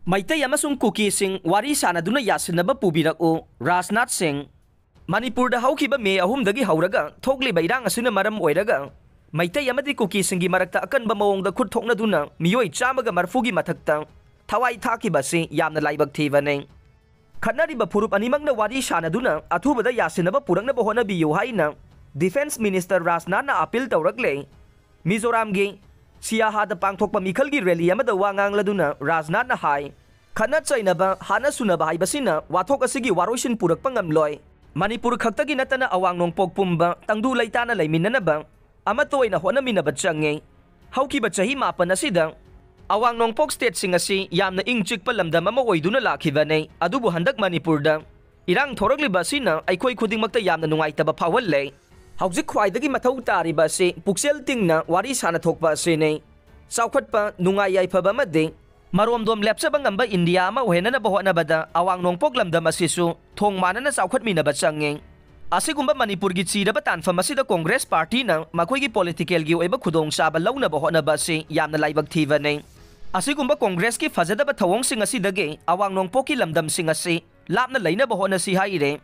Maitai amasung Kuki sing wari sanaduna yasinaba pubirak'u Rajnath Singh Manipurda haukiba May 3 hauraga thokliba irang asuna maram oiraga Maitai amadi Kuki singgi marakta akanba mawongda khut thoknaduna miyoi 140 gi mathakta thawai thakiba si yamna laibak thibane Khanariba phurup animakna wari sanaduna athubada yasinaba puraknaba honabiyu haina Defense Minister Rajnath na appeal tawrakle Mizoramgi Siyahada pangthokpa mikhalgi rally amada wangang laduna Rajnath na hai khana chainaba hana sunaba haibasina wathok asigi waroisin purakpa ngamloi Manipur khaktagi natana awang nongpok pumba tangdu laitana laiminanaba amatoina honaminaba change haukiba chahi mapan asida awang nongpok state sing asi yamna ingchikpa lamdam ama oiduna lakhibane adubu handak Manipurda irang thoragliba sina aikoi khudingmakta yamna nungaitaba phawallei Haujik khwaidagi mathau tariba se puksel tingna wari sana thokpa se ne saukhatpa nungai yaifaba made maromdom lepsaba ngamba India ma ohenana bahona bada awang nongpok lamdam asisu thong manana saukhatmina ba change asigumba Manipur gi chiraba tanfam asida Congress party na makoi gi political gi oiba khudong saba launa bahona ba se yamna laibak thiba ne asigumba Congress ki fajadaba thawong sing asidage awang nongpok ki lamdam sing asi lapna leina bahona si haire